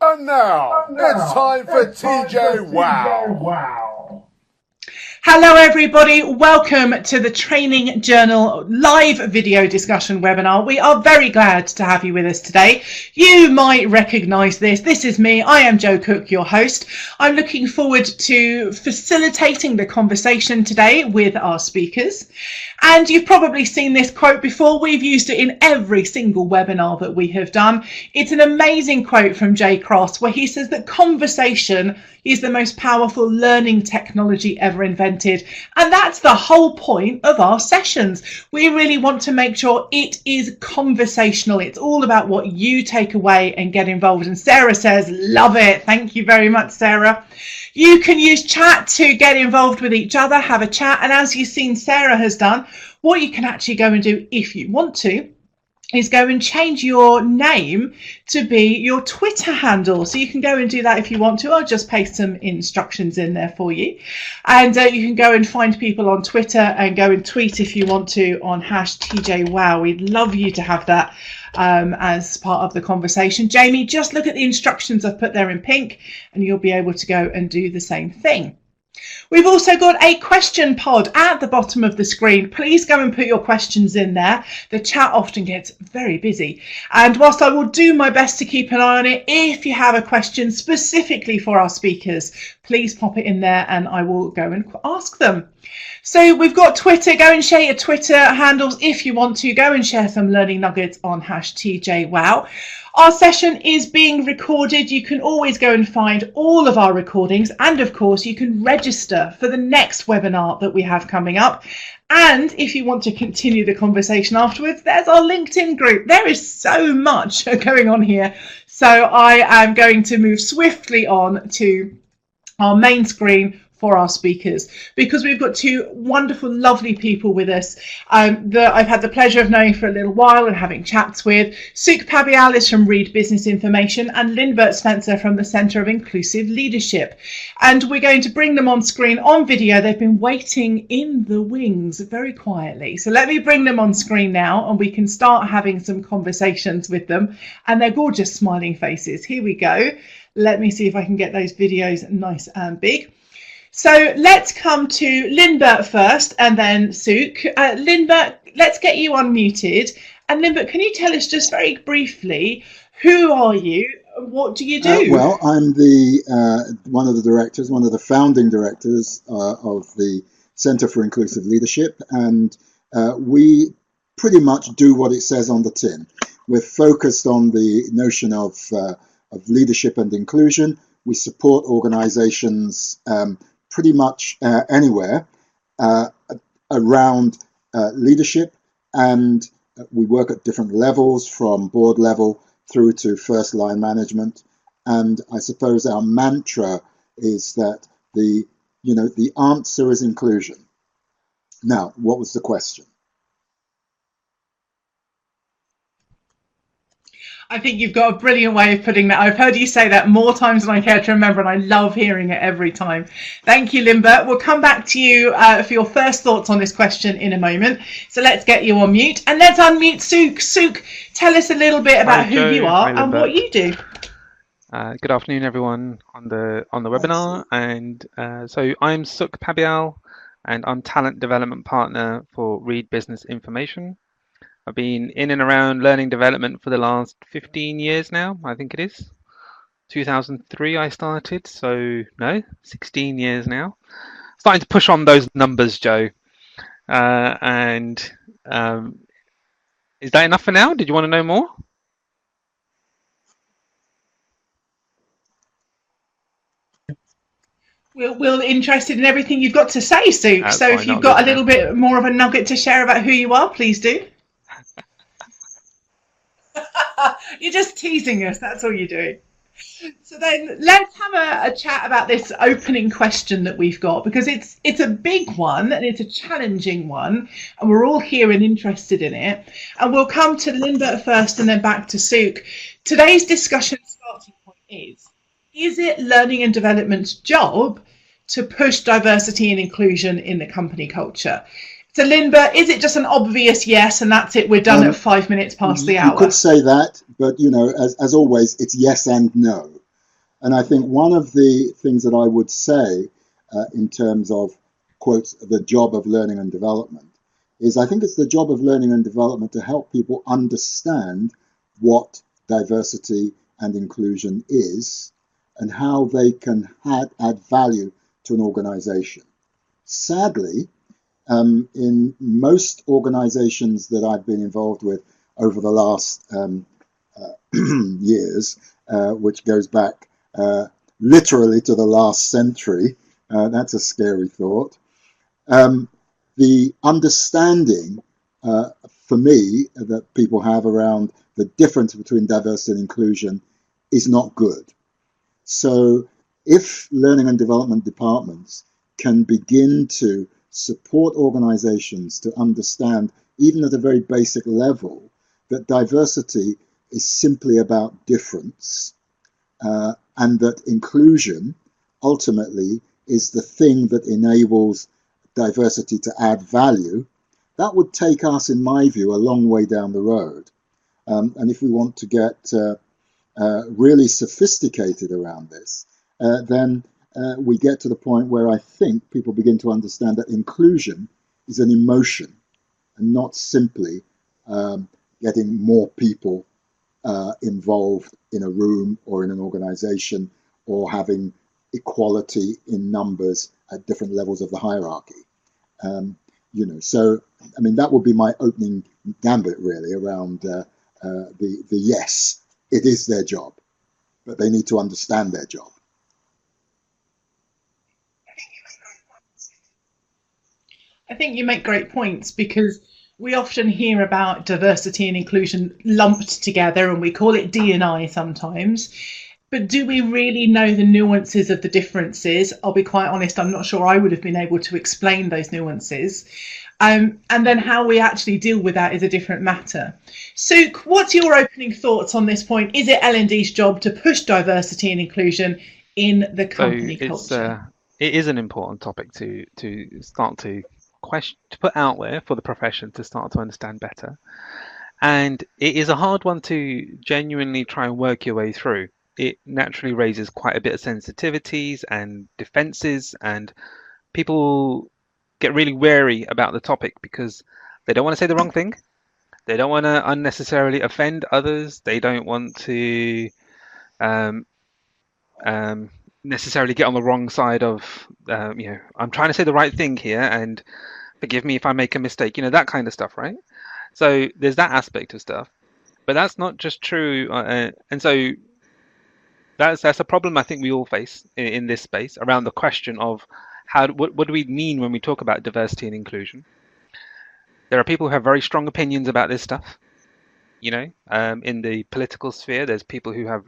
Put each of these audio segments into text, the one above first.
And now, it's time for TJ Wow. Hello everybody, welcome to the Training Journal live video discussion webinar. We are very glad to have you with us today. You might recognise this. This is me. I am Jo Cook, your host. I'm looking forward to facilitating the conversation today with our speakers. And you've probably seen this quote before. We've used it in every single webinar that we have done. It's an amazing quote from Jay Cross where he says that conversation is the most powerful learning technology ever invented. And that's the whole point of our sessions. We really want to make sure it is conversational. It's all about what you take away and get involved. And Sarah says, love it. Thank you very much, Sarah. You can use chat to get involved with each other, have a chat. And as you've seen Sarah has done, what you can actually go and do if you want to is go and change your name to be your Twitter handle. So you can go and do that if you want to. I'll just paste some instructions in there for you. And you can go and find people on Twitter and go and tweet if you want to on #TJWow. We'd love you to have that as part of the conversation. Jamie, just look at the instructions I've put there in pink and you'll be able to go and do the same thing. We've also got a question pod at the bottom of the screen. Please go and put your questions in there. The chat often gets very busy. And whilst I will do my best to keep an eye on it, if you have a question specifically for our speakers, please pop it in there and I will go and ask them. So we've got Twitter. Go and share your Twitter handles if you want to. Go and share some learning nuggets on #TJWow. Our session is being recorded. You can always go and find all of our recordings. And of course, you can register for the next webinar that we have coming up. And if you want to continue the conversation afterwards, there's our LinkedIn group. There is so much going on here. So I am going to move swiftly on to our main screen for our speakers, because we've got two wonderful, lovely people with us that I've had the pleasure of knowing for a little while and having chats with. Sukh Pabial is from Reed Business Information and Linbert Spencer from the Centre of Inclusive Leadership. And we're going to bring them on screen on video. They've been waiting in the wings very quietly. So let me bring them on screen now and we can start having some conversations with them and their gorgeous smiling faces. Here we go. Let me see if I can get those videos nice and big. So let's come to Linbert first and then Sukh. Linbert, let's get you unmuted. And Linbert, can you tell us just very briefly, who are you? What do you do? Well, I'm the one of the directors, one of the founding directors of the Centre for Inclusive Leadership. And we pretty much do what it says on the tin. We're focused on the notion of leadership and inclusion. We support organizations pretty much anywhere around leadership, and we work at different levels from board level through to first line management. And I suppose our mantra is that the answer is inclusion. Now, what was the question? I think you've got a brilliant way of putting that. I've heard you say that more times than I care to remember, and I love hearing it every time. Thank you, Linbert. We'll come back to you for your first thoughts on this question in a moment. So let's get you on mute, and let's unmute Sukh. Sukh, tell us a little bit about who you are and what you do. Good afternoon, everyone on the webinar. And so I'm Sukh Pabial, and I'm Talent Development Partner for Reed Business Information. I've been in and around learning development for the last 15 years now, I think it is. 2003 I started, so no, 16 years now. Starting to push on those numbers, Joe. Is that enough for now? Did you want to know more? We're interested in everything you've got to say, Sukh. That's so if you've got a little bit more of a nugget to share about who you are, please do. You're just teasing us, that's all you're doing. So then let's have a chat about this opening question that we've got, because it's a big one and it's a challenging one, and we're all here and interested in it. And we'll come to Linbert first and then back to Sukh. Today's discussion starting point is it learning and development's job to push diversity and inclusion in the company culture? So Linbert, is it just an obvious yes and that's it, we're done at 5 minutes past the hour? You could say that, but as always, it's yes and no. And I think one of the things that I would say in terms of, quotes, the job of learning and development is I think it's the job of learning and development to help people understand what diversity and inclusion is and how they can add value to an organization. Sadly, in most organizations that I've been involved with over the last years, which goes back literally to the last century, that's a scary thought. The understanding for me that people have around the difference between diversity and inclusion is not good. So if learning and development departments can begin to support organizations to understand, even at a very basic level, that diversity is simply about difference, and that inclusion ultimately is the thing that enables diversity to add value, that would take us, in my view, a long way down the road. And if we want to get really sophisticated around this, then we get to the point where I think people begin to understand that inclusion is an emotion and not simply getting more people involved in a room or in an organization or having equality in numbers at different levels of the hierarchy. So I mean that would be my opening gambit really around the yes, it is their job, but they need to understand their job. I think you make great points, because we often hear about diversity and inclusion lumped together and we call it D&I sometimes. But do we really know the nuances of the differences? I'll be quite honest, I'm not sure I would have been able to explain those nuances. And then how we actually deal with that is a different matter. Sukh, what's your opening thoughts on this point? Is it L&D's job to push diversity and inclusion in the company culture? It is an important topic to start to put out there for the profession to start to understand better. And it is a hard one to genuinely try and work your way through. It naturally raises quite a bit of sensitivities and defenses, and people get really wary about the topic because they don't want to say the wrong thing. They don't want to unnecessarily offend others. They don't want to necessarily get on the wrong side of, I'm trying to say the right thing here and forgive me if I make a mistake, that kind of stuff, right? So there's that aspect of stuff, but that's not just true. And so that's a problem I think we all face in this space around the question of what do we mean when we talk about diversity and inclusion? There are people who have very strong opinions about this stuff. In the political sphere, there's people who have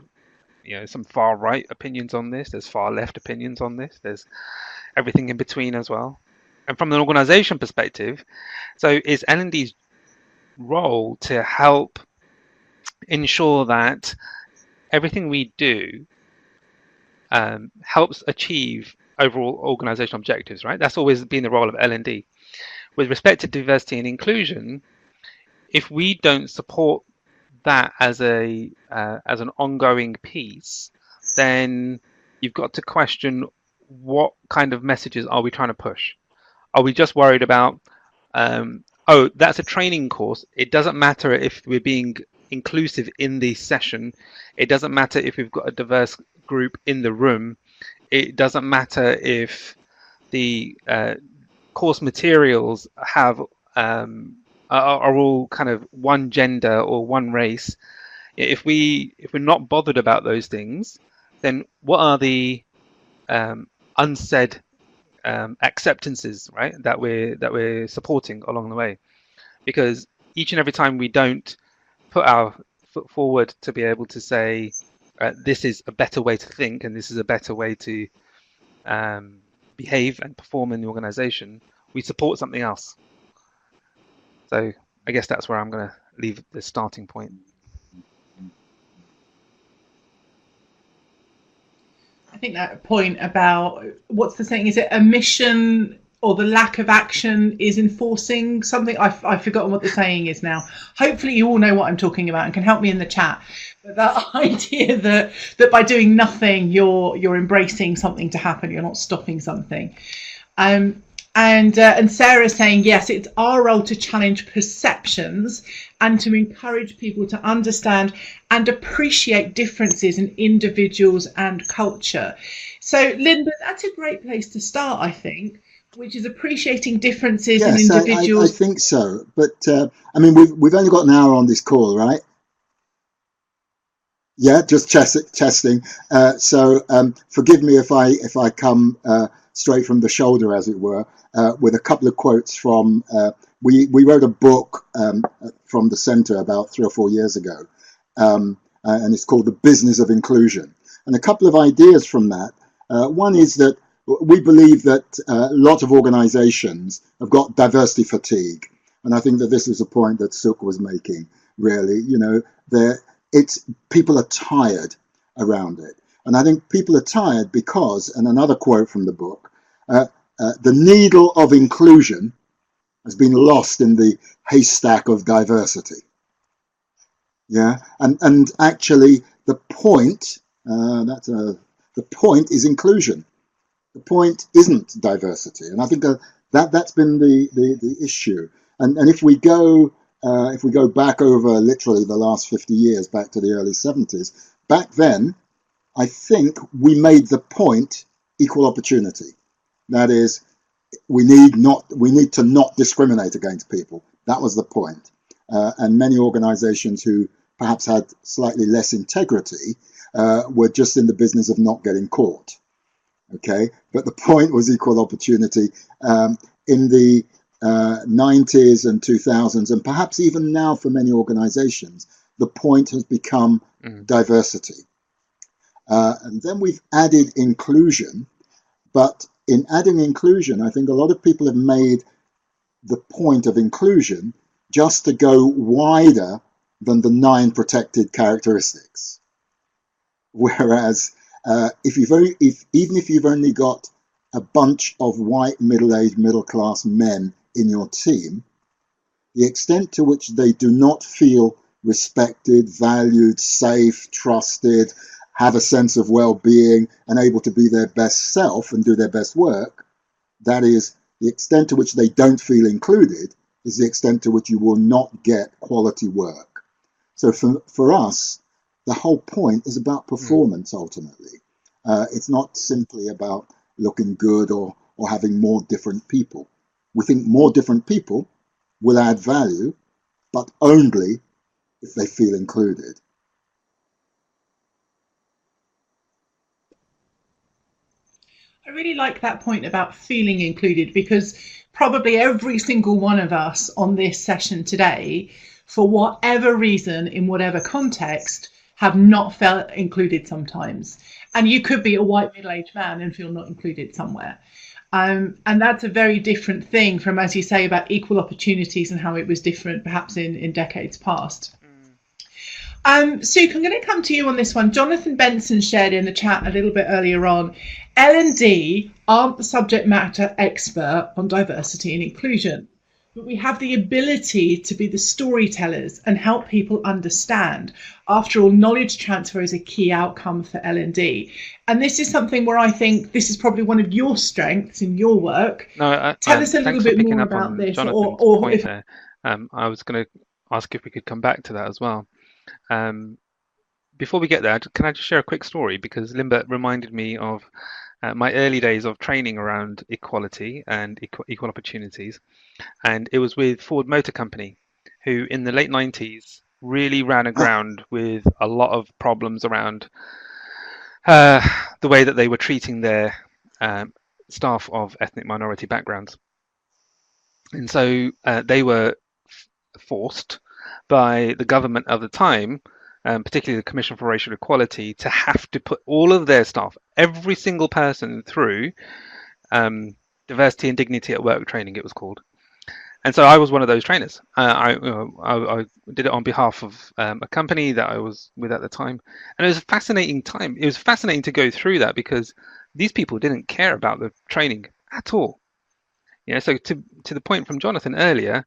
some far right opinions on this. There's far left opinions on this. There's everything in between as well. And from an organization perspective, so is L&D's role to help ensure that everything we do helps achieve overall organizational objectives, right? That's always been the role of L&D. With respect to diversity and inclusion, if we don't support that as an ongoing piece, then you've got to question what kind of messages are we trying to push? Are we just worried about, that's a training course. It doesn't matter if we're being inclusive in the session. It doesn't matter if we've got a diverse group in the room. It doesn't matter if the course materials have are all kind of one gender or one race. If we're not bothered about those things, then what are the unsaid acceptances, right, that we're supporting along the way? Because each and every time we don't put our foot forward to be able to say this is a better way to think and this is a better way to behave and perform in the organization, we support something else. So I guess that's where I'm going to leave the starting point. I think that point about what's the saying? Is it a mission or the lack of action is enforcing something. I've forgotten what the saying is now. Hopefully you all know what I'm talking about and can help me in the chat. But that idea that by doing nothing you're embracing something to happen, you're not stopping something. And Sarah's saying, yes, it's our role to challenge perceptions and to encourage people to understand and appreciate differences in individuals and culture. So, Linda, that's a great place to start, I think, which is appreciating differences in individuals. I think so. But I mean, we've only got an hour on this call, right? Yeah, just testing. So forgive me if I come straight from the shoulder, as it were, with a couple of quotes from. We wrote a book from the centre about 3 or 4 years ago, and it's called The Business of Inclusion. And a couple of ideas from that. One is that we believe that a lot of organisations have got diversity fatigue, and I think that this is a point that Sukh was making. Really, people are tired around it, and I think people are tired because, and another quote from the book, the needle of inclusion has been lost in the haystack of diversity. Yeah, and actually the point the point is inclusion. The point isn't diversity, and I think that's been the issue. And if we go back over literally the last 50 years, back to the early 70s, back then, I think we made the point equal opportunity. That is, we need to not discriminate against people. That was the point. And many organizations who perhaps had slightly less integrity were just in the business of not getting caught. Okay, but the point was equal opportunity. In the 90s and 2000s, and perhaps even now for many organizations, the point has become diversity. And then we've added inclusion, but in adding inclusion, I think a lot of people have made the point of inclusion just to go wider than the 9 protected characteristics. Whereas even if you've only got a bunch of white, middle-aged, middle-class men in your team, the extent to which they do not feel respected, valued, safe, trusted, have a sense of well-being and able to be their best self and do their best work, that is, the extent to which they don't feel included is the extent to which you will not get quality work. So for us, the whole point is about performance ultimately. It's not simply about looking good or having more different people. We think more different people will add value, but only if they feel included. I really like that point about feeling included, because probably every single one of us on this session today, for whatever reason, in whatever context, have not felt included sometimes. And you could be a white middle-aged man and feel not included somewhere. And that's a very different thing from, as you say, about equal opportunities and how it was different perhaps in decades past. Sukh, I'm going to come to you on this one. Jonathan Benson shared in the chat a little bit earlier on, L&D aren't the subject matter expert on diversity and inclusion, but we have the ability to be the storytellers and help people understand. After all, knowledge transfer is a key outcome for L&D. And this is something where I think this is probably one of your strengths in your work. Tell us a little bit more about this. Or if I was going to ask if we could come back to that as well. Before we get there, can I just share a quick story? Because Linbert reminded me of my early days of training around equality and equal opportunities. And it was with Ford Motor Company, who in the late 90s really ran aground with a lot of problems around the way that they were treating their staff of ethnic minority backgrounds. And so they were forced by the government of the time, particularly the Commission for Racial Equality, to have to put all of their staff, every single person, through diversity and dignity at work training, it was called. And so I was one of those trainers. I did it on behalf of a company that I was with at the time. And it was a fascinating time. It was fascinating to go through that because these people didn't care about the training at all. So to the point from Jonathan earlier,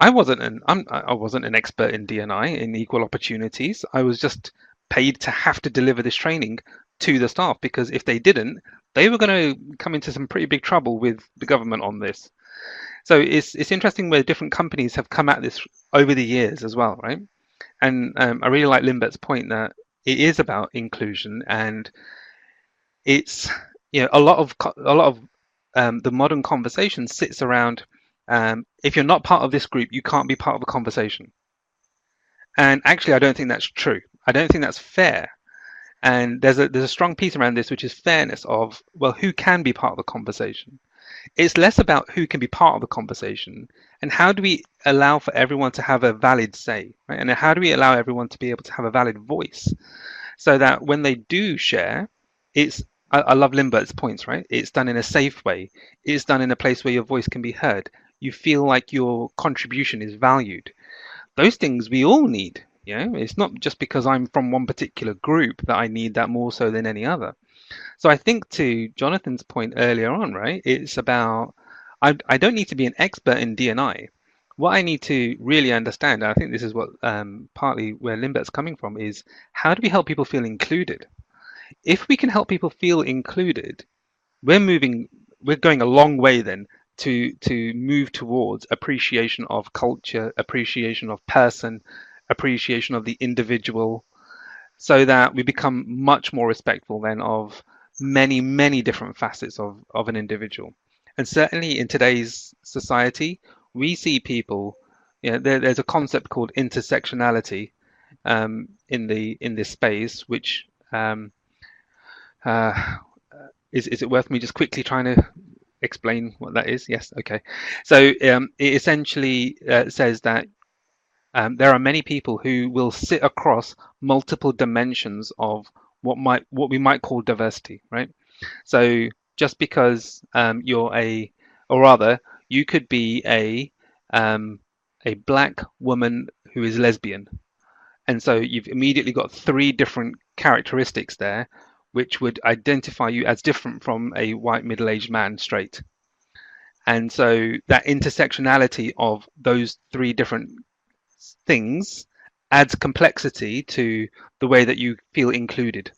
I wasn't an expert in D&I, in equal opportunities. I was just paid to have to deliver this training to the staff, because if they didn't, they were going to come into some pretty big trouble with the government on this. So it's interesting where different companies have come at this over the years as well, right? And I really like Linbert's point that it is about inclusion, and it's a lot of the modern conversation sits around, if you're not part of this group, you can't be part of the conversation. And actually, I don't think that's true. I don't think that's fair. And there's a strong piece around this, which is fairness of, well, who can be part of the conversation? It's less about who can be part of the conversation and how do we allow for everyone to have a valid say, right? And how do we allow everyone to be able to have a valid voice, so that when they do share, I love Linbert's points, right? It's done in a safe way. It's done in a place where your voice can be heard. You feel like your contribution is valued. Those things we all need. It's not just because I'm from one particular group that I need that more so than any other. So I think, to Jonathan's point earlier on, right, it's about, I don't need to be an expert in D&I. What I need to really understand, and I think this is what partly where Linbert's coming from, is how do we help people feel included? If we can help people feel included, we're going a long way then to move towards appreciation of culture, appreciation of person, appreciation of the individual, so that we become much more respectful then of many, many different facets of an individual. And certainly in today's society, we see people, there's a concept called intersectionality in this space, which is it worth me just quickly trying to explain what that is? Yes, okay. So it essentially says that there are many people who will sit across multiple dimensions of what we might call diversity, right? So just because you could be a black woman who is lesbian, and so you've immediately got 3 different characteristics there, which would identify you as different from a white middle-aged man straight. And so that intersectionality of those 3 different things adds complexity to the way that you feel included,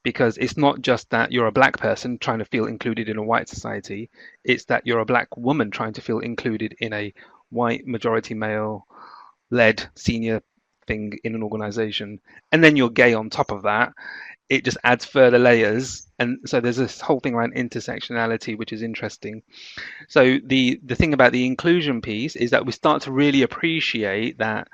because it's not just that you're a black person trying to feel included in a white society, it's that you're a black woman trying to feel included in a white majority male led senior thing in an organization, and then you're gay on top of that. It just adds further layers. And so there's this whole thing around intersectionality, which is interesting. So the thing about the inclusion piece is that we start to really appreciate that,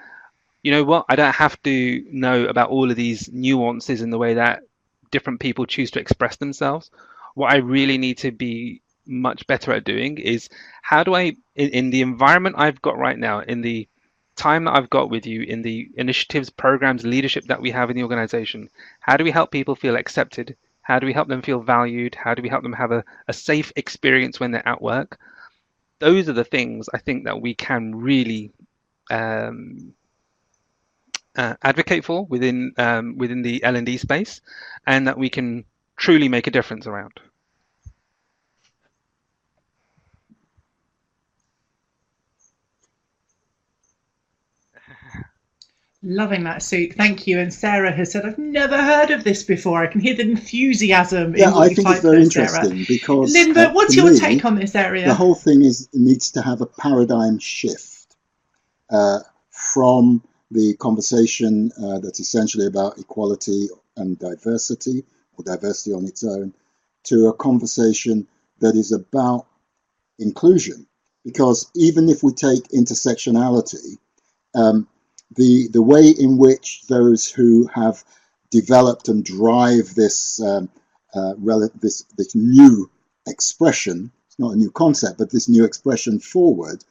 I don't have to know about all of these nuances in the way that different people choose to express themselves. What I really need to be much better at doing is, how do I, in the environment I've got right now, in the time that I've got with you, in the initiatives, programs, leadership that we have in the organization, how do we help people feel accepted? How do we help them feel valued? How do we help them have a safe experience when they're at work? Those are the things I think that we can really advocate for within the L&D space, and that we can truly make a difference around. Loving that, Sukh. Thank you. And Sarah has said, I've never heard of this before. I can hear the enthusiasm. Yeah, I think it's very interesting, because Linbert, what's your take on this area? The whole thing needs to have a paradigm shift from the conversation that's essentially about equality and diversity, or diversity on its own, to a conversation that is about inclusion. Because even if we take intersectionality, the way in which those who have developed and drive this this new expression, it's not a new concept, but this new expression forward,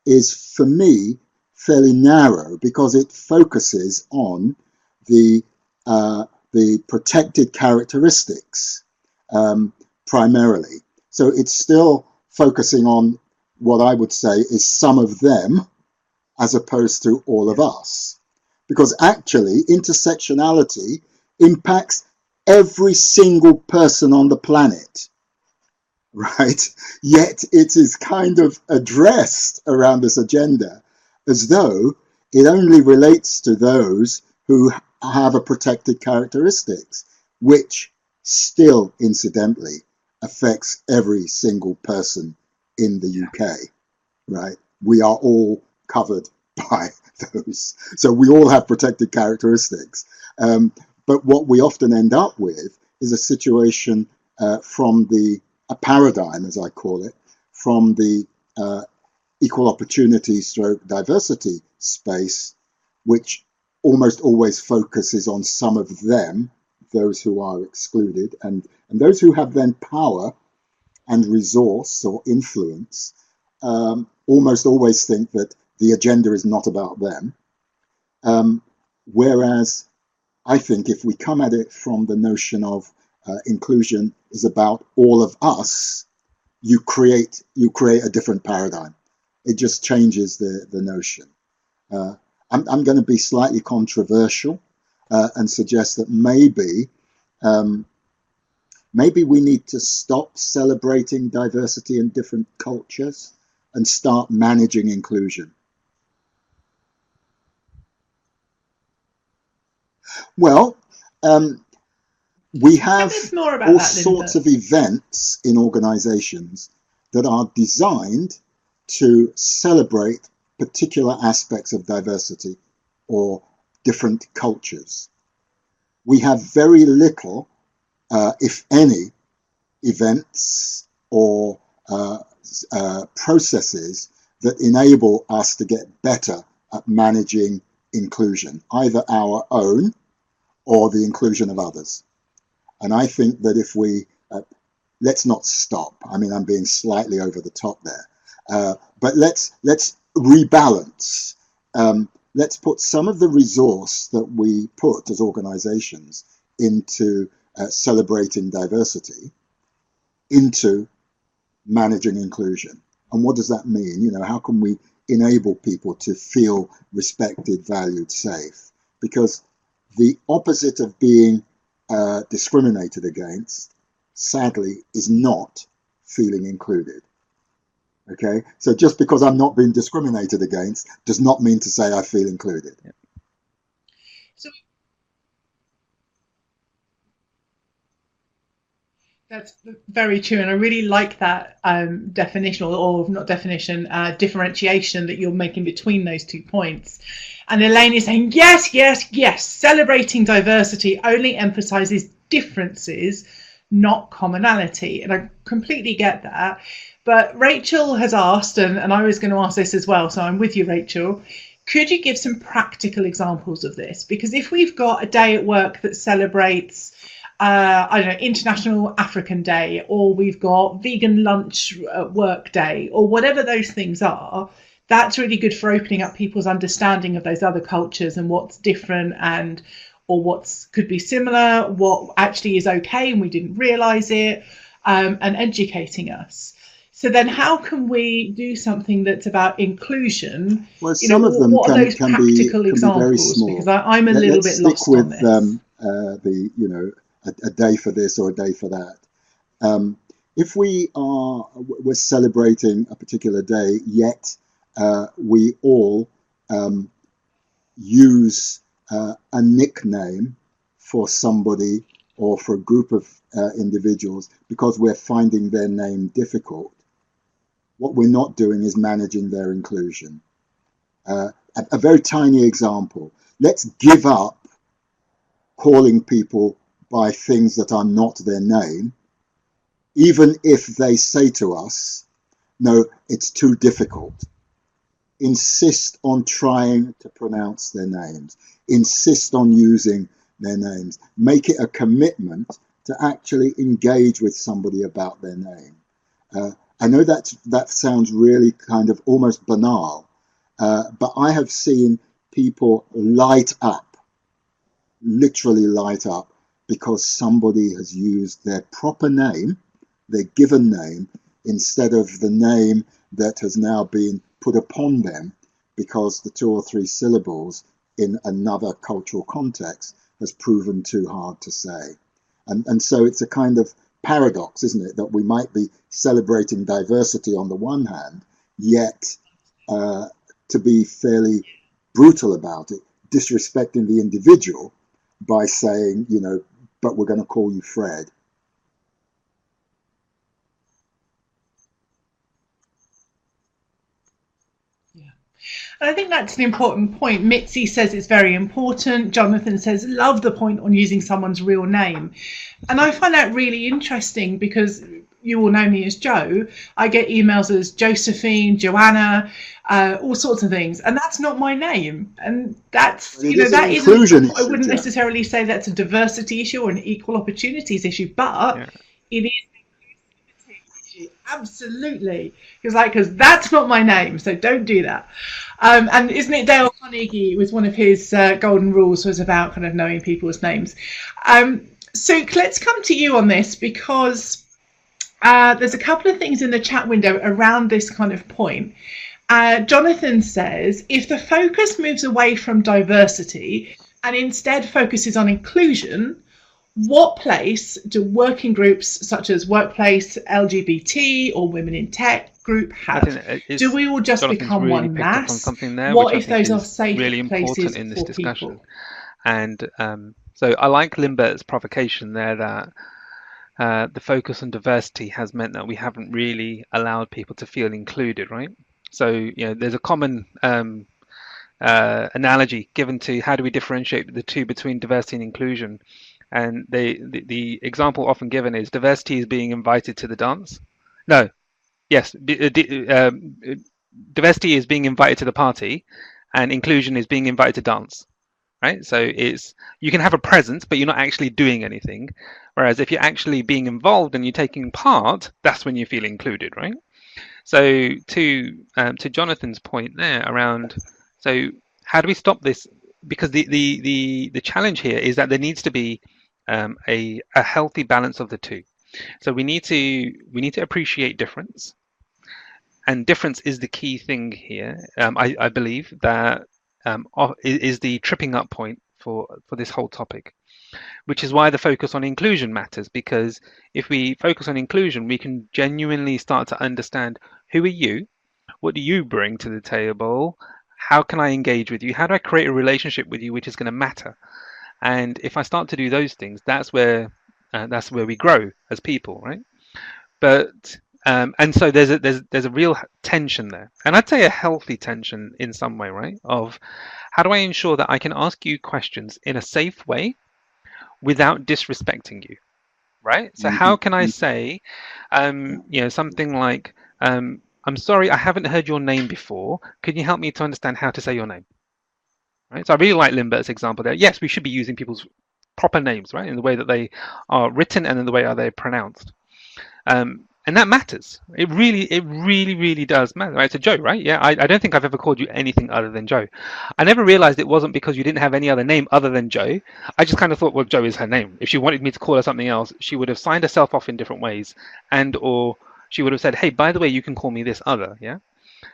is, for me, fairly narrow, because it focuses on the protected characteristics primarily. So it's still focusing on what I would say is some of them, as opposed to all of us. Because actually, intersectionality impacts every single person on the planet. right? Yet it is kind of addressed around this agenda as though it only relates to those who have a protected characteristics, which still, incidentally, affects every single person in the UK, right? We are all covered by those. So we all have protected characteristics. But what we often end up with is a situation from a paradigm, as I call it, from the equal opportunity stroke diversity space, which almost always focuses on some of them, those who are excluded, and those who have then power and resource or influence almost always think that the agenda is not about them. Whereas I think if we come at it from the notion of inclusion is about all of us, you create a different paradigm. It just changes the notion. I'm going to be slightly controversial and suggest that maybe we need to stop celebrating diversity in different cultures and start managing inclusion. Well, we have all sorts of events in organizations that are designed to celebrate particular aspects of diversity or different cultures. We have very little, if any, events or processes that enable us to get better at managing inclusion, either our own or the inclusion of others. And I think that if we, let's not stop. I mean, I'm being slightly over the top there, but let's rebalance. Let's put some of the resource that we put as organizations into celebrating diversity into managing inclusion. And what does that mean? You know, how can we enable people to feel respected, valued, safe? Because the opposite of being discriminated against, sadly, is not feeling included. Okay, so just because I'm not being discriminated against does not mean to say I feel included. Yeah. So that's very true, and I really like that definition, or not definition, differentiation that you're making between those 2 points. And Elaine is saying, yes, yes, yes, celebrating diversity only emphasizes differences, not commonality. And I completely get that. But Rachel has asked, and I was going to ask this as well, so I'm with you, Rachel. Could you give some practical examples of this? Because if we've got a day at work that celebrates, I don't know, International African Day, or we've got vegan lunch work day, or whatever those things are, that's really good for opening up people's understanding of those other cultures and what's different and or what could be similar, what actually is okay and we didn't realize it, and educating us. So then how can we do something that's about inclusion? Well, some of them what are those can practical be examples? very small. Because I'm a little bit lost with, on this. The, you know, a day for this or a day for that. If we're celebrating a particular day, yet we all use a nickname for somebody or for a group of individuals because we're finding their name difficult, what we're not doing is managing their inclusion. A very tiny example. Let's give up calling people by things that are not their name, even if they say to us, no, it's too difficult. Insist on trying to pronounce their names. Insist on using their names. Make it a commitment to actually engage with somebody about their name. I know that sounds really kind of almost banal, but I have seen people light up, literally light up, because somebody has used their proper name, their given name, instead of the name that has now been put upon them because the 2 or 3 syllables in another cultural context has proven too hard to say. And so it's a kind of paradox, isn't it? That we might be celebrating diversity on the one hand, yet to be fairly brutal about it, disrespecting the individual by saying, you know, but we're going to call you Fred. And I think that's an important point. Mitzi says it's very important. Jonathan says, love the point on using someone's real name. And I find that really interesting because you all know me as Joe. I get emails as Josephine, Joanna, all sorts of things. And that's not my name. And that's, you know, that isn't, I wouldn't necessarily say that's a diversity issue or an equal opportunities issue, but it is. Absolutely, because that's not my name, so don't do that. And isn't it Dale Carnegie? It was one of his golden rules was about kind of knowing people's names. So let's come to you on this because there's a couple of things in the chat window around this kind of point. Jonathan says if the focus moves away from diversity and instead focuses on inclusion, what place do working groups such as Workplace, LGBT or Women in Tech group have? Do we all just become really one mass? What if those are safe really places in this discussion? People? And so I like Linbert's provocation there that the focus on diversity has meant that we haven't really allowed people to feel included, right? So, you know, there's a common analogy given to how do we differentiate the two between diversity and inclusion. And the example often given is diversity is being invited to the dance. No, yes, diversity is being invited to the party, and inclusion is being invited to dance, right? So it's you can have a presence, but you're not actually doing anything. Whereas if you're actually being involved and you're taking part, that's when you feel included, right? So to Jonathan's point there around, so how do we stop this? Because the challenge here is that there needs to be a healthy balance of the two. So we need to appreciate difference, and difference is the key thing here. I believe that is the tripping up point for this whole topic, which is why the focus on inclusion matters. Because if we focus on inclusion, we can genuinely start to understand who are you, what do you bring to the table, how can I engage with you, how do I create a relationship with you which is going to matter. And if I start to do those things, that's where we grow as people, right? But and so there's a real tension there, and I'd say a healthy tension in some way, right? Of how do I ensure that I can ask you questions in a safe way without disrespecting you, right? So how can I say, you know, something like, I'm sorry, I haven't heard your name before. Can you help me to understand how to say your name? Right? So I really like Linbert's example there. Yes, we should be using people's proper names, right, in the way that they are written and in the way that they're pronounced, and that matters. It really does matter. Right? So Joe, right? Yeah, I don't think I've ever called you anything other than Joe. I never realized it wasn't because you didn't have any other name other than Joe. I just kind of thought, well, Joe is her name. If she wanted me to call her something else, she would have signed herself off in different ways, and or she would have said, hey, by the way, you can call me this other, yeah.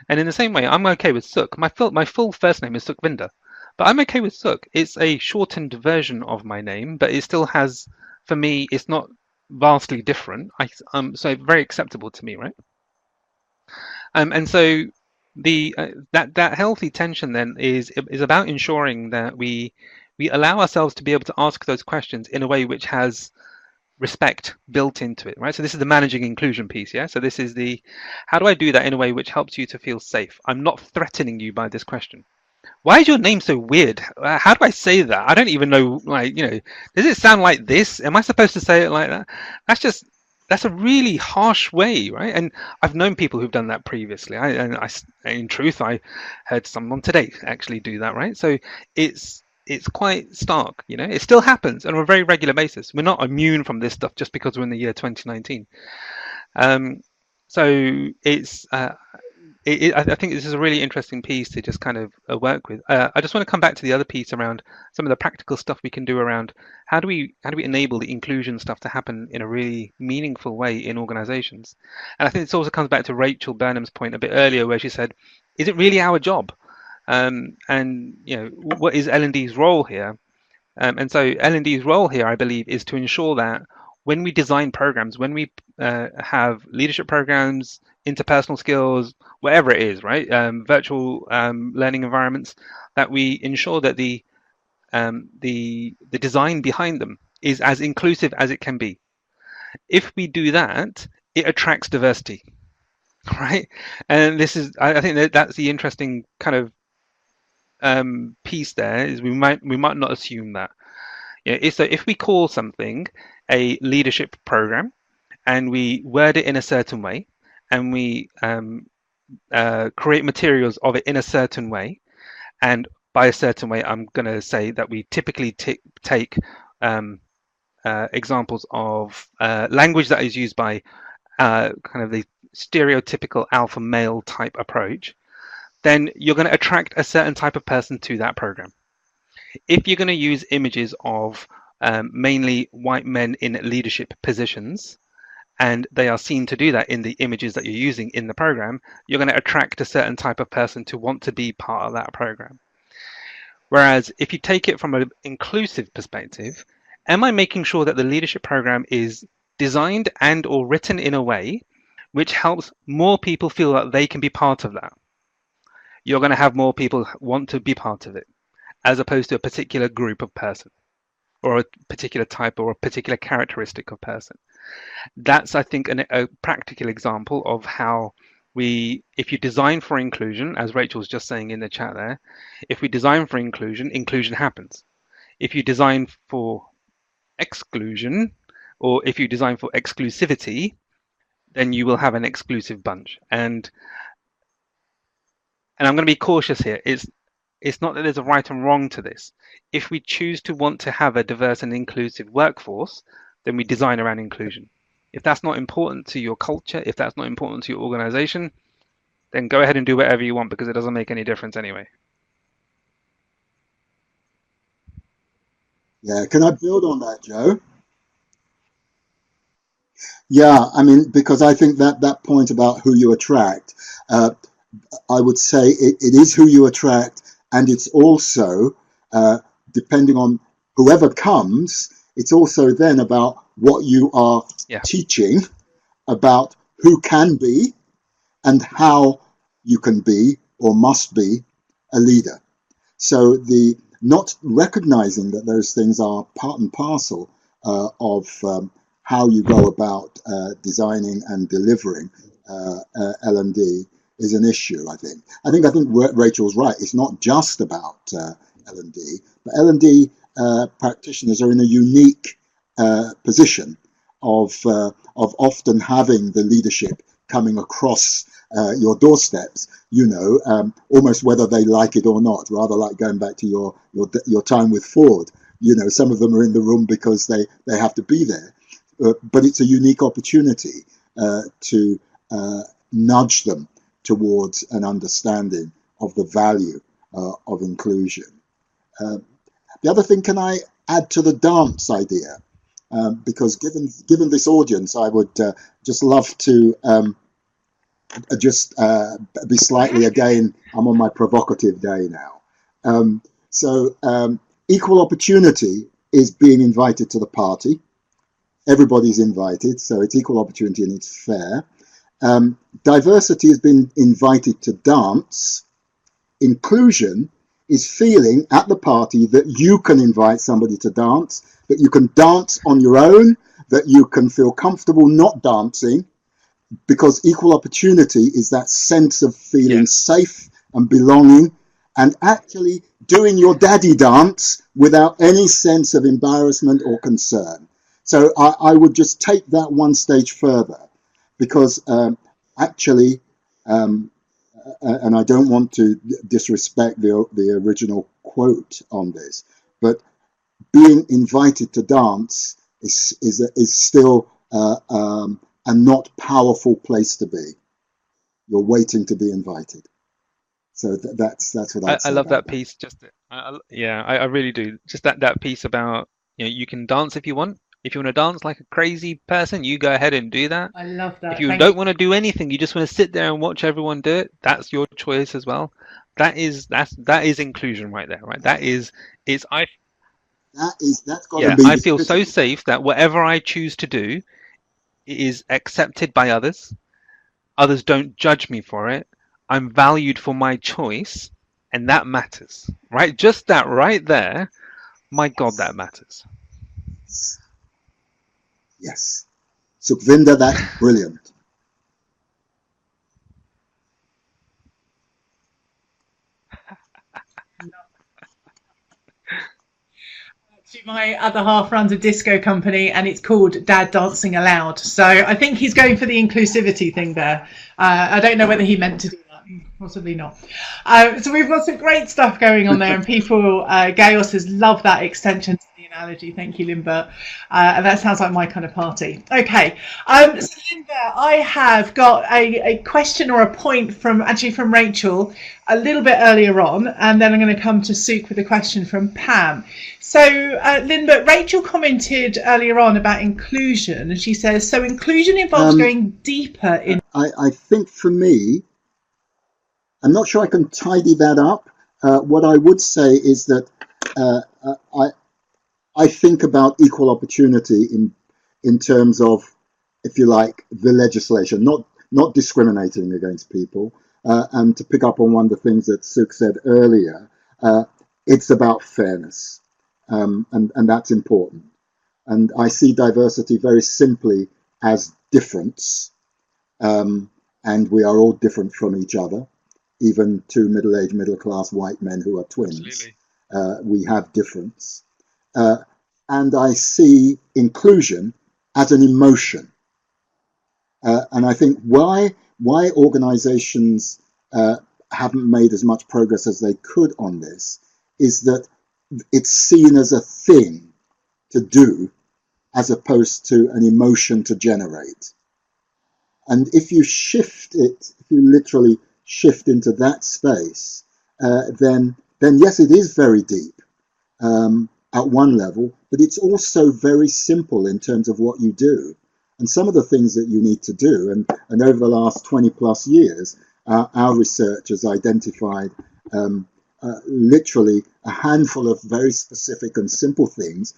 And in the same way, I'm okay with Sukh. My full first name is Sukhvinder. But I'm okay with Sukh. It's a shortened version of my name, but it still has, for me, it's not vastly different. So very acceptable to me, right? And so that healthy tension then is about ensuring that we allow ourselves to be able to ask those questions in a way which has respect built into it, right? So this is the managing inclusion piece, yeah? So this is the, how do I do that in a way which helps you to feel safe? I'm not threatening you by this question. Why is your name so weird? How do I say that? I don't even know, like, you know, does it sound like this? Am I supposed to say it like that? That's a really harsh way, right? And I've known people who've done that previously. In truth, I heard someone today actually do that, right? So it's quite stark, you know. It still happens on a very regular basis. We're not immune from this stuff just because we're in the year 2019. So it's I think this is a really interesting piece to just kind of work with. I just want to come back to the other piece around some of the practical stuff we can do around how do we enable the inclusion stuff to happen in a really meaningful way in organizations. And I think this also comes back to Rachel Burnham's point a bit earlier, where she said, is it really our job? And you know, what is L&D's role here? And so L&D's role here, I believe, is to ensure that when we design programs, when we have leadership programs, interpersonal skills, whatever it is, right? Virtual learning environments, that we ensure that the design behind them is as inclusive as it can be. If we do that, it attracts diversity, right? And this is, I think that's the interesting kind of piece there, is we might not assume that. Yeah, so if we call something a leadership program and we word it in a certain way, and we create materials of it in a certain way, and by a certain way, I'm going to say that we typically take examples of language that is used by kind of the stereotypical alpha male type approach, then you're going to attract a certain type of person to that program. If you're going to use images of mainly white men in leadership positions, and they are seen to do that in the images that you're using in the program, you're going to attract a certain type of person to want to be part of that program. Whereas if you take it from an inclusive perspective, am I making sure that the leadership program is designed and or written in a way which helps more people feel that they can be part of that? You're going to have more people want to be part of it, as opposed to a particular group of person, or a particular type, or a particular characteristic of person. That's, I think, a practical example of how if you design for inclusion, as Rachel was just saying in the chat there, if we design for inclusion, inclusion happens. If you design for exclusion, or if you design for exclusivity, then you will have an exclusive bunch. And I'm going to be cautious here. It's not that there's a right and wrong to this. If we choose to want to have a diverse and inclusive workforce, then we design around inclusion. If that's not important to your culture, if that's not important to your organization, then go ahead and do whatever you want, because it doesn't make any difference anyway. Yeah, can I build on that, Joe? Yeah, I mean, because I think that point about who you attract, I would say it is who you attract, and it's also, depending on whoever comes, it's also then about what you are teaching about who can be and how you can be or must be a leader. So the not recognizing that those things are part and parcel of how you go about designing and delivering L&D is an issue, I think. I think Rachel's right. It's not just about L&D, but L&D practitioners are in a unique position of often having the leadership coming across your doorsteps, almost whether they like it or not, rather like going back to your time with Ford. Some of them are in the room because they have to be there. But it's a unique opportunity to nudge them towards an understanding of the value of inclusion. The other thing, can I add to the dance idea? Because given this audience, I would just love to be slightly, again, I'm on my provocative day now. Equal opportunity is being invited to the party. Everybody's invited, so it's equal opportunity and it's fair. Diversity has been invited to dance. Inclusion is feeling at the party that you can invite somebody to dance, that you can dance on your own, that you can feel comfortable not dancing, because equal opportunity is that sense of feeling safe and belonging and actually doing your daddy dance without any sense of embarrassment or concern. So I would just take that one stage further, because actually, and I don't want to disrespect the original quote on this, but being invited to dance is still a not powerful place to be. You're waiting to be invited. So that's what I love that piece. I really do. Just that piece about, you can dance if you want. If you want to dance like a crazy person, you go ahead and do that. I love that. If you don't want to do anything, you just want to sit there and watch everyone do it, that's your choice as well. That is inclusion right there, right? That's got to Yeah, be I the feel so epitome. safe that whatever I choose to do is accepted by others. Others don't judge me for it. I'm valued for my choice, and that matters, right? Just that right there, my God, that matters. Yes. Sukhvinder, that's brilliant. My other half runs a disco company and it's called Dad Dancing Aloud. So I think he's going for the inclusivity thing there. I don't know whether he meant to do that. Possibly not. So we've got some great stuff going on there, and people, Gail says, love that extension to the analogy. Thank you, Linbert. And that sounds like my kind of party. Okay. So Linbert, I have got a question or a point from Rachel a little bit earlier on, and then I'm going to come to Sukh with a question from Pam. So, Linbert, Rachel commented earlier on about inclusion, and she says, so inclusion involves going deeper in... I think for me, I'm not sure I can tidy that up. What I would say is that I think about equal opportunity in terms of, if you like, the legislation, not discriminating against people. And to pick up on one of the things that Sukh said earlier, it's about fairness, and that's important. And I see diversity very simply as difference, and we are all different from each other. Even two middle-aged, middle-class white men who are twins, we have difference. And I see inclusion as an emotion. And I think why organizations haven't made as much progress as they could on this is that it's seen as a thing to do as opposed to an emotion to generate. And if you shift it, if you literally shift into that space, then yes, it is very deep at one level, but it's also very simple in terms of what you do. And some of the things that you need to do, and over the last 20 plus years, our research has identified literally a handful of very specific and simple things.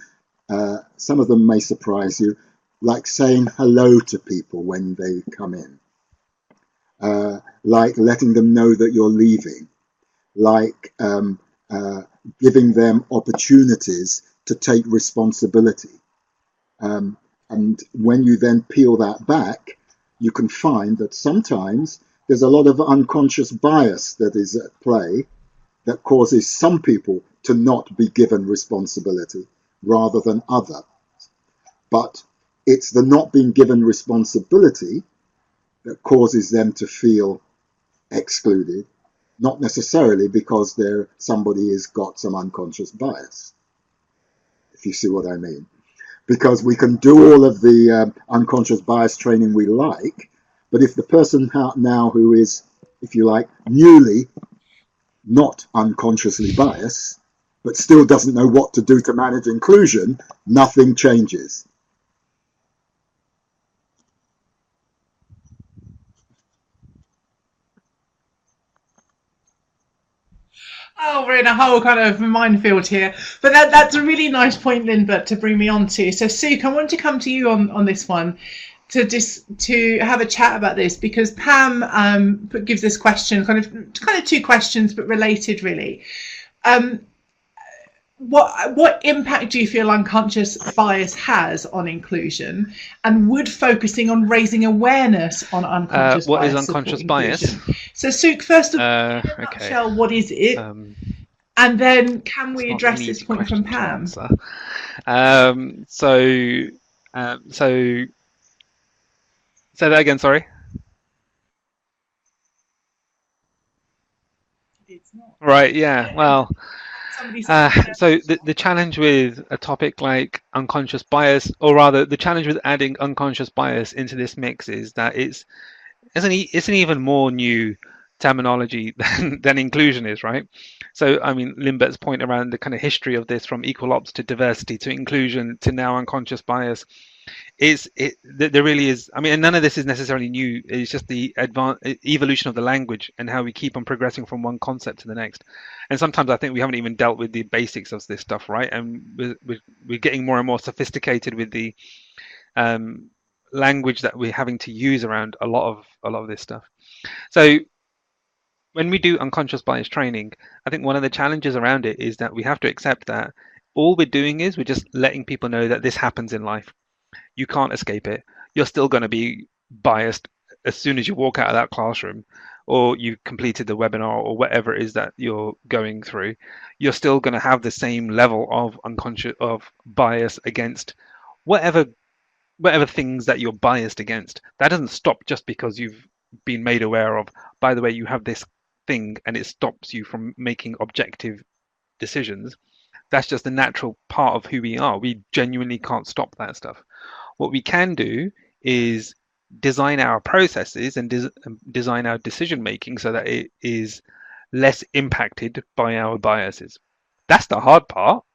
Some of them may surprise you, like saying hello to people when they come in, like letting them know that you're leaving, like giving them opportunities to take responsibility. And when you then peel that back, you can find that sometimes there's a lot of unconscious bias that is at play that causes some people to not be given responsibility rather than others. But it's the not being given responsibility that causes them to feel excluded, not necessarily because somebody has got some unconscious bias, if you see what I mean. Because we can do all of the unconscious bias training we like, but if the person now who is, if you like, newly not unconsciously biased, but still doesn't know what to do to manage inclusion, nothing changes. Oh, we're in a whole kind of minefield here. But that's a really nice point, Linbert, to bring me on to. So, Sukh, I wanted to come to you on this one to have a chat about this, because Pam gives this question, kind of two questions, but related, really. What impact do you feel unconscious bias has on inclusion, and would focusing on raising awareness on unconscious bias? What is unconscious bias? So, Sukh, first of all, in a nutshell, what is it? And then can we address this point from Pam? So say that again, sorry. It's not. Right, yeah, well, so the challenge with a topic like unconscious bias, or rather the challenge with adding unconscious bias into this mix, is that it's an even more new terminology than inclusion is, right? So, I mean, Linbert's point around the kind of history of this, from equal ops to diversity to inclusion to now unconscious bias, there really is. I mean, and none of this is necessarily new. It's just the evolution of the language and how we keep on progressing from one concept to the next. And sometimes I think we haven't even dealt with the basics of this stuff, right? And we're getting more and more sophisticated with the language that we're having to use around a lot of this stuff. So when we do unconscious bias training, I think one of the challenges around it is that we have to accept that all we're doing is we're just letting people know that this happens in life. You can't escape it. You're still going to be biased as soon as you walk out of that classroom, or you've completed the webinar, or whatever it is that you're going through. You're still going to have the same level of bias against whatever things that you're biased against. That doesn't stop just because you've been made aware of, by the way, you have this thing, and it stops you from making objective decisions. That's just the natural part of who we are. We genuinely can't stop that stuff. What we can do is design our processes and design our decision making so that it is less impacted by our biases. That's the hard part,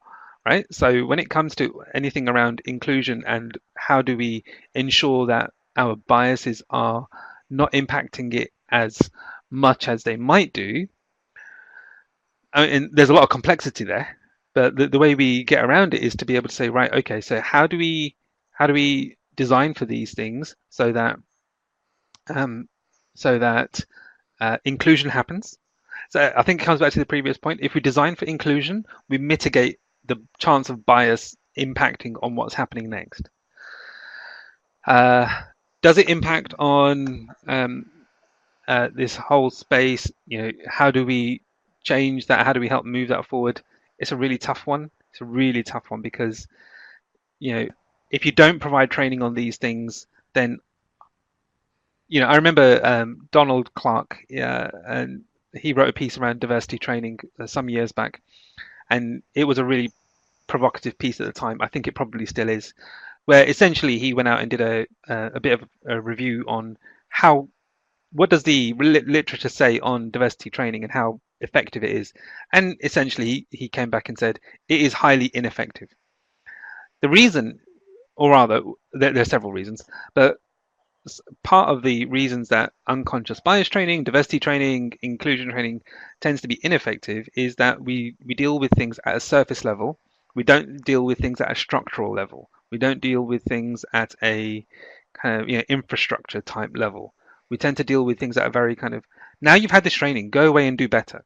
right? So when it comes to anything around inclusion and how do we ensure that our biases are not impacting it as much as they might do, I mean, there's a lot of complexity there, but the way we get around it is to be able to say, right, okay, so how do we design for these things so that inclusion happens? So I think it comes back to the previous point. If we design for inclusion, we mitigate the chance of bias impacting on what's happening next. Does it impact on this whole space? How do we change that? How do we help move that forward? It's a really tough one. It's a really tough one because, if you don't provide training on these things, then, I remember Donald Clark, and he wrote a piece around diversity training some years back, and it was a really provocative piece at the time. I think it probably still is, where essentially he went out and did a bit of a review on what does the literature say on diversity training and how effective it is. And essentially he came back and said it is highly ineffective. The reason, or rather, there are several reasons, but part of the reasons that unconscious bias training, diversity training, inclusion training tends to be ineffective is that we deal with things at a surface level. We don't deal with things at a structural level. We don't deal with things at a kind of infrastructure type level. We tend to deal with things at a very kind of, now you've had this training, go away and do better.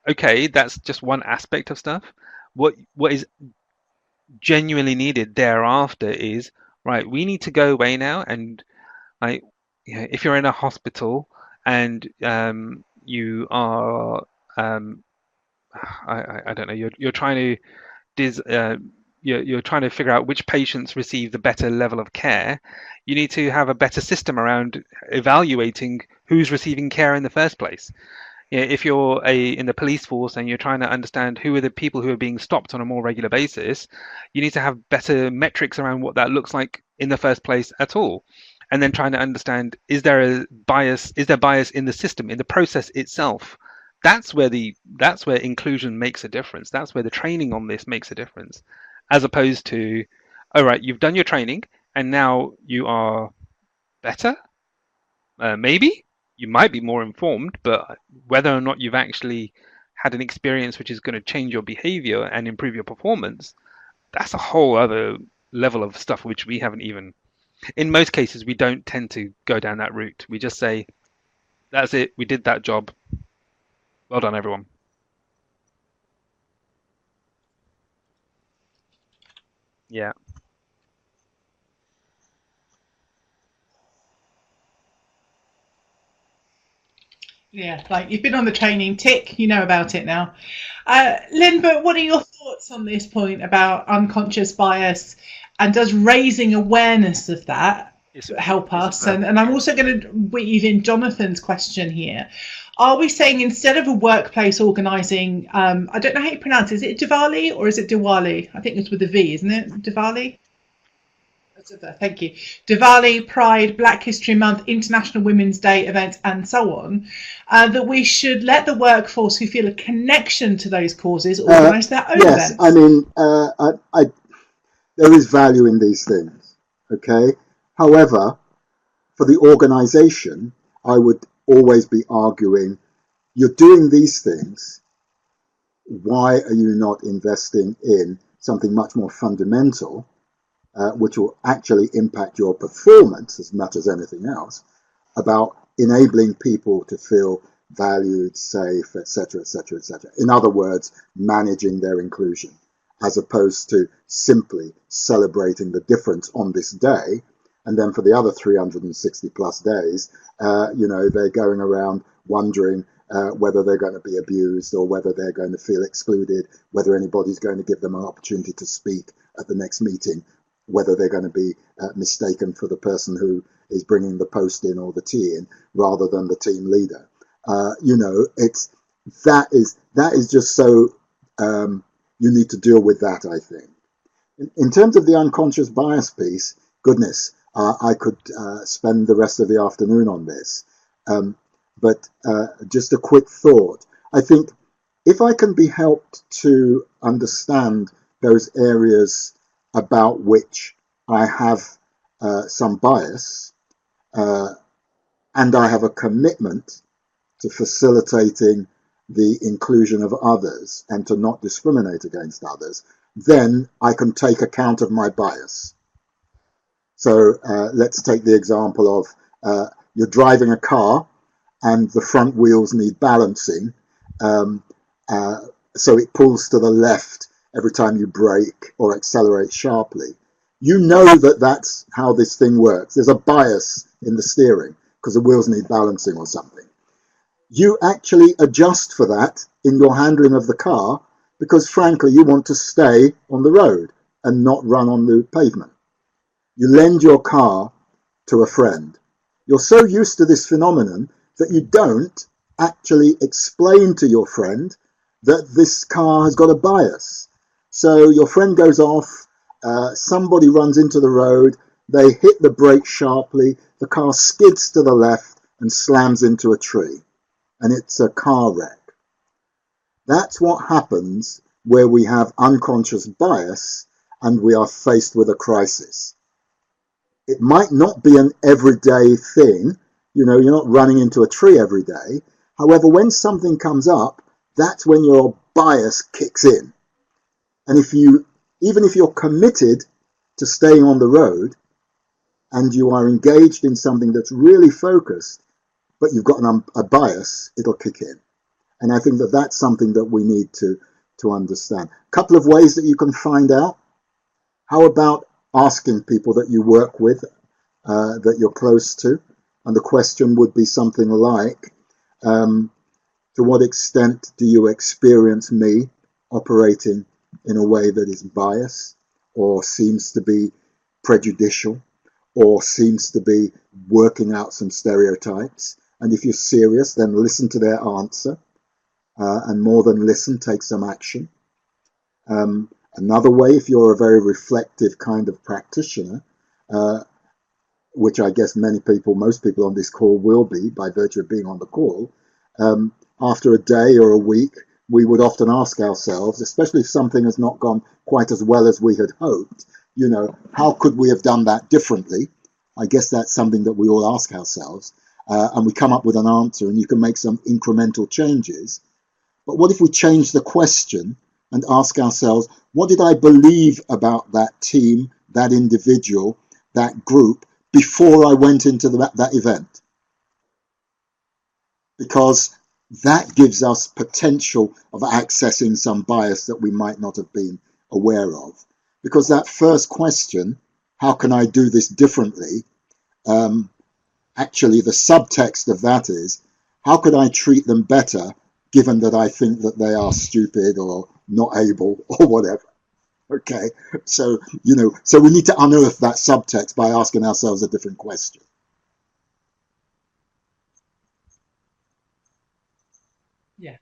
Okay, that's just one aspect of stuff. What is genuinely needed thereafter is, right, we need to go away now and, like, if you're in a hospital and you are I don't know, you're trying to you're trying to figure out which patients receive the better level of care. You need to have a better system around evaluating who's receiving care in the first place. If you're in the police force and you're trying to understand who are the people who are being stopped on a more regular basis, you need to have better metrics around what that looks like in the first place at all. And then trying to understand, is there bias in the system, in the process itself? That's where inclusion makes a difference. That's where the training on this makes a difference, as opposed to, all right, you've done your training and now you are better. Maybe you might be more informed, but whether or not you've actually had an experience which is going to change your behavior and improve your performance, that's a whole other level of stuff which we haven't even. In most cases, we don't tend to go down that route. We just say, that's it, we did that job. Well done, everyone. Yeah. Yeah, like you've been on the training, tick, you know about it now. Linbert, what are your thoughts on this point about unconscious bias, and does raising awareness of that help us? And I'm also going to weave in Jonathan's question here. Are we saying instead of a workplace organising, I don't know how you pronounce it, is it Diwali or is it Diwali? I think it's with a V, isn't it? Diwali? Thank you. Diwali, Pride, Black History Month, International Women's Day events, and so on, that we should let the workforce who feel a connection to those causes organise their own events. Yes, I mean, there is value in these things. Okay. However, for the organization, I would always be arguing, you're doing these things. Why are you not investing in something much more fundamental, which will actually impact your performance as much as anything else, about enabling people to feel valued, safe, etc., etc., etc. In other words, managing their inclusion, as opposed to simply celebrating the difference on this day. And then for the other 360 plus days, they're going around wondering whether they're going to be abused or whether they're going to feel excluded, whether anybody's going to give them an opportunity to speak at the next meeting, whether they're going to be mistaken for the person who is bringing the post in or the tea in rather than the team leader. It's that is just so you need to deal with that, I think. In terms of the unconscious bias piece, goodness, I could spend the rest of the afternoon on this. But just a quick thought. I think if I can be helped to understand those areas about which I have some bias, and I have a commitment to facilitating the inclusion of others and to not discriminate against others, then I can take account of my bias. So let's take the example of you're driving a car and the front wheels need balancing, so it pulls to the left every time you brake or accelerate sharply. You know that that's how this thing works. There's a bias in the steering because the wheels need balancing or something. You actually adjust for that in your handling of the car because, frankly, you want to stay on the road and not run on the pavement. You lend your car to a friend. You're so used to this phenomenon that you don't actually explain to your friend that this car has got a bias. So your friend goes off, somebody runs into the road, they hit the brake sharply, the car skids to the left and slams into a tree, and it's a car wreck. That's what happens where we have unconscious bias and we are faced with a crisis. It might not be an everyday thing, you're not running into a tree every day. However, when something comes up, that's when your bias kicks in. And even if you're committed to staying on the road and you are engaged in something that's really focused, but you've got a bias, it'll kick in. And I think that that's something that we need to understand. A couple of ways that you can find out. How about asking people that you work with, that you're close to? And the question would be something like, to what extent do you experience me operating in a way that is biased or seems to be prejudicial or seems to be working out some stereotypes? And if you're serious, then listen to their answer, and more than listen, take some action. Another way, if you're a very reflective kind of practitioner, which I guess most people on this call will be by virtue of being on the call, after a day or a week, we would often ask ourselves, especially if something has not gone quite as well as we had hoped, how could we have done that differently? I guess that's something that we all ask ourselves, and we come up with an answer, and you can make some incremental changes. But what if we change the question and ask ourselves, what did I believe about that team, that individual, that group before I went into that event? Because that gives us potential of accessing some bias that we might not have been aware of. Because that first question, how can I do this differently? Actually, the subtext of that is, how could I treat them better given that I think that they are stupid or not able or whatever? Okay, so we need to unearth that subtext by asking ourselves a different question. Yeah.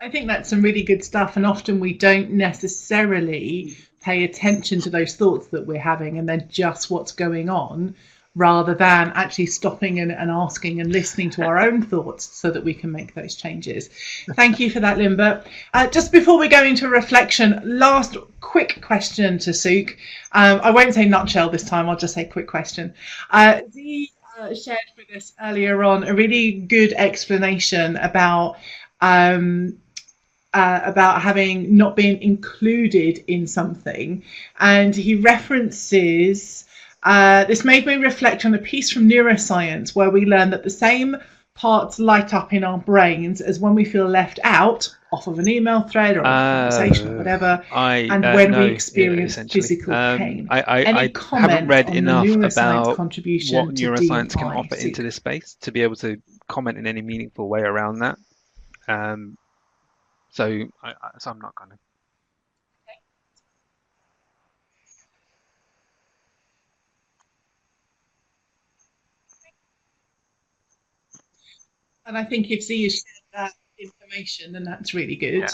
I think that's some really good stuff, and often we don't necessarily pay attention to those thoughts that we're having and then just what's going on rather than actually stopping and asking and listening to our own thoughts so that we can make those changes. Thank you for that, Linbert. Just before we go into reflection, last quick question to Sukh. I won't say nutshell this time, I'll just say quick question. Zee shared with us earlier on a really good explanation about having not been included in something, and he references this made me reflect on a piece from neuroscience where we learn that the same parts light up in our brains as when we feel left out off of an email thread or a conversation or whatever, and when we experience physical pain. I haven't read enough about what neuroscience can offer into this space to be able to comment in any meaningful way around that. So I'm not going to. And I think if Zee has shared that information, then that's really good. Yeah.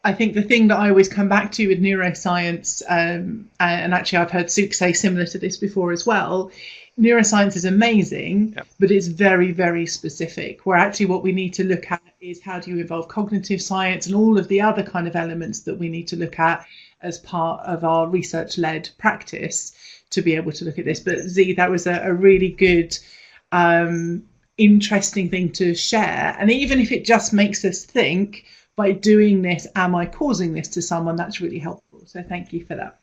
I think the thing that I always come back to with neuroscience, and actually I've heard Sukh say similar to this before as well, neuroscience is amazing, yep, but it's very, very specific, where actually what we need to look at is how do you involve cognitive science and all of the other kind of elements that we need to look at as part of our research-led practice to be able to look at this. But Zee, that was a really good interesting thing to share, and even if it just makes us think, by doing this, am I causing this to someone? That's really helpful, so thank you for that.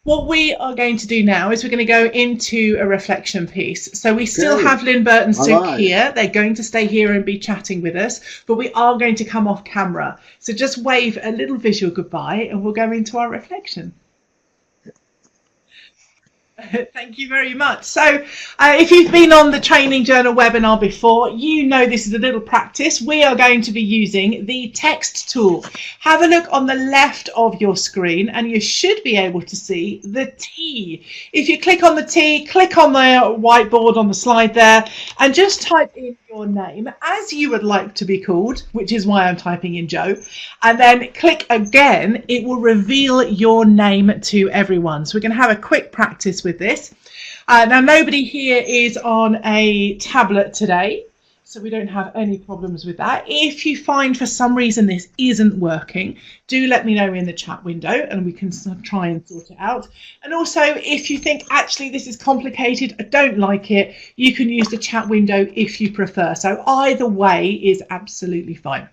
What we are going to do now is we're going to go into a reflection piece. So we still have Linbert and Sukh here. They're going to stay here and be chatting with us, but we are going to come off camera, so just wave a little visual goodbye and we'll go into our reflection. Thank you very much. So if you've been on the Training Journal webinar before, you know this is a little practice. We are going to be using the text tool. Have a look on the left of your screen and you should be able to see the T. If you click on the T, click on the whiteboard on the slide there and just type in your name as you would like to be called, which is why I'm typing in Joe, and then click again. It will reveal your name to everyone. So we're going to have a quick practice with this. Now nobody here is on a tablet today, so we don't have any problems with that. If you find for some reason this isn't working, do let me know in the chat window and we can try and sort it out. And also, if you think actually this is complicated, I don't like it, you can use the chat window if you prefer. So either way is absolutely fine.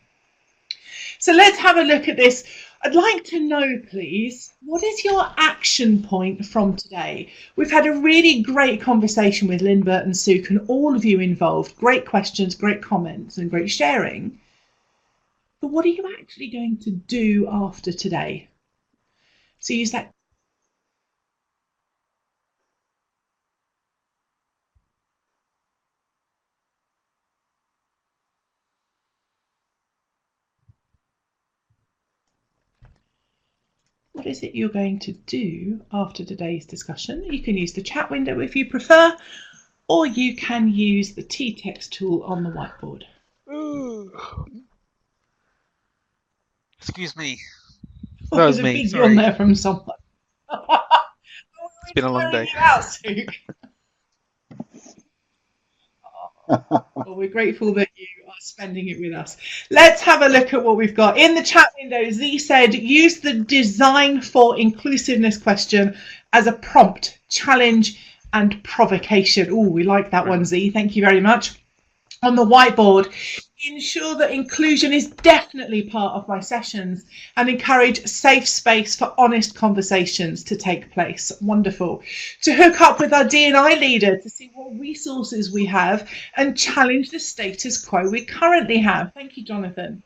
So let's have a look at this. I'd like to know, please, what is your action point from today? We've had a really great conversation with Linbert and Sukh and all of you involved. Great questions, great comments and great sharing. But what are you actually going to do after today? So use that. What is it you're going to do after today's discussion? You can use the chat window if you prefer, or you can use the T-text tool on the whiteboard. Excuse me. Oh, that was a big yawn there from someone. It's been a long day. Well, we're grateful that you are spending it with us. Let's have a look at what we've got. In the chat window, Zee said, use the Design for Inclusiveness question as a prompt, challenge and provocation. Oh, we like that one, Zee. Thank you very much. On the whiteboard, ensure that inclusion is definitely part of my sessions and encourage safe space for honest conversations to take place. Wonderful. To hook up with our D&I leader to see what resources we have and challenge the status quo we currently have. Thank you, Jonathan.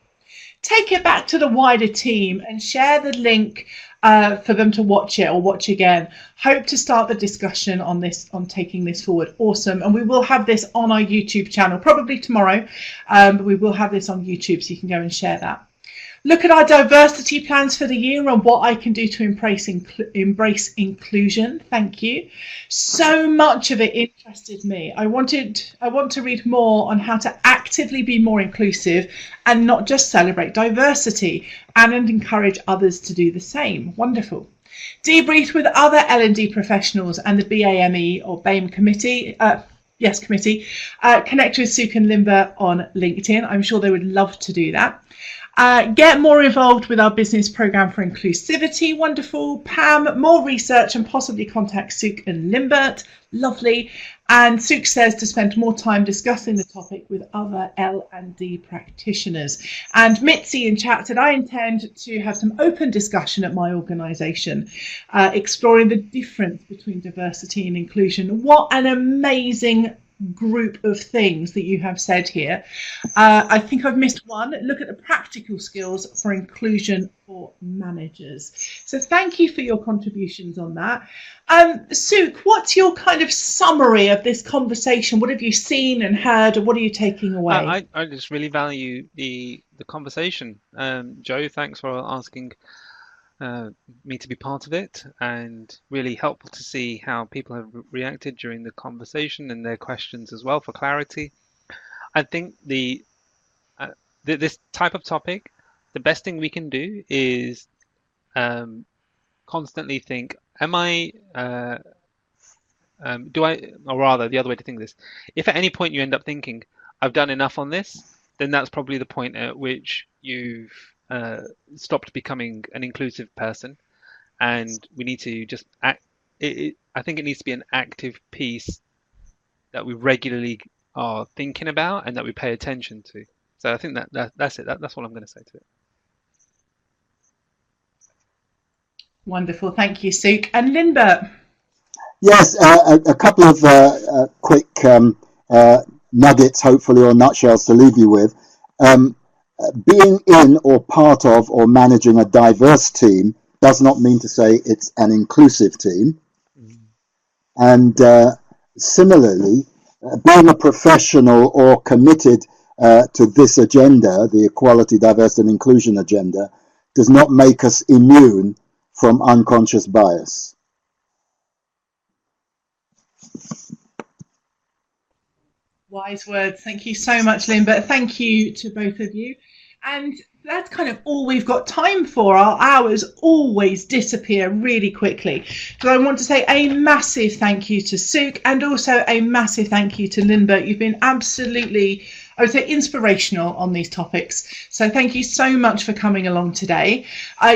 Take it back to the wider team and share the link for them to watch it or watch again. Hope to start the discussion on this, on taking this forward. Awesome. And we will have this on our YouTube channel, probably tomorrow, but we will have this on YouTube so you can go and share that. Look at our diversity plans for the year and what I can do to embrace inclusion. Thank you. So much of it interested me. I want to read more on how to actively be more inclusive and not just celebrate diversity and encourage others to do the same. Wonderful. debriefed with other L&D professionals and the BAME or BAME committee. Connect with Sukh and Linbert on LinkedIn. I'm sure they would love to do that. Get more involved with our business program for inclusivity. Wonderful. Pam, more research and possibly contact Sukh and Linbert. Lovely. And Sukh says to spend more time discussing the topic with other L&D practitioners. And Mitzi in chat said, I intend to have some open discussion at my organisation, exploring the difference between diversity and inclusion. What an amazing group of things that you have said here. I think I've missed one. Look at the practical skills for inclusion for managers. So thank you for your contributions on that. Sukh, what's your kind of summary of this conversation? What have you seen and heard, and what are you taking away? I just really value the conversation. Joe, thanks for asking me to be part of it, and really helpful to see how people have reacted during the conversation and their questions as well for clarity. I think this type of topic, the best thing we can do is constantly think, or rather the other way to think this, if at any point you end up thinking, I've done enough on this, then that's probably the point at which you've stopped becoming an inclusive person, and we need to just act. I think it needs to be an active piece that we regularly are thinking about and that we pay attention to. So I think that's it. That's all I'm going to say to it. Wonderful, thank you, Sukh. And Linbert? Yes, a couple of quick nuggets, hopefully, or nutshells to leave you with. Being in or part of or managing a diverse team does not mean to say it's an inclusive team. And similarly, being a professional or committed to this agenda, the equality, diversity and inclusion agenda, does not make us immune from unconscious bias. Wise words. Thank you so much, Linbert. Thank you to both of you. And that's kind of all we've got time for. Our hours always disappear really quickly. So I want to say a massive thank you to Sukh, and also a massive thank you to Linbert. You've been absolutely, I would say, inspirational on these topics. So thank you so much for coming along today.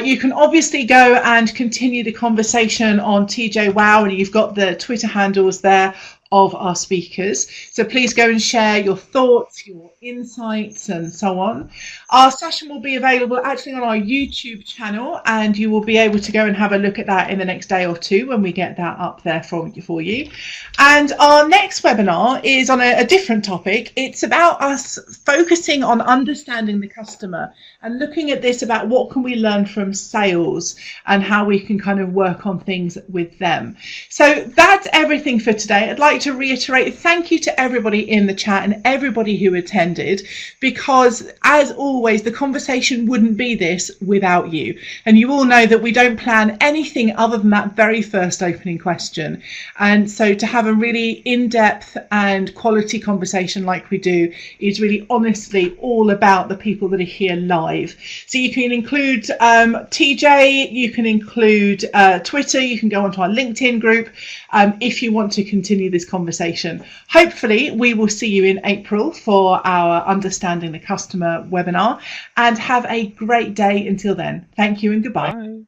You can obviously go and continue the conversation on TJ Wow, and you've got the Twitter handles there of our speakers. So please go and share your thoughts, your insights and so on. Our session will be available actually on our YouTube channel, and you will be able to go and have a look at that in the next day or two when we get that up there for you. And our next webinar is on a different topic. It's about us focusing on understanding the customer and looking at this about what can we learn from sales and how we can kind of work on things with them. So that's everything for today. I'd like to reiterate thank you to everybody in the chat and everybody who attended, because as always the conversation wouldn't be this without you, and you all know that we don't plan anything other than that very first opening question. And so to have a really in-depth and quality conversation like we do is really honestly all about the people that are here live. So you can include TJ, you can include Twitter, you can go onto our LinkedIn group if you want to continue this conversation. Hopefully we will see you in April for our Understanding the Customer webinar, and have a great day until then. Thank you and goodbye. Bye.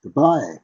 Goodbye.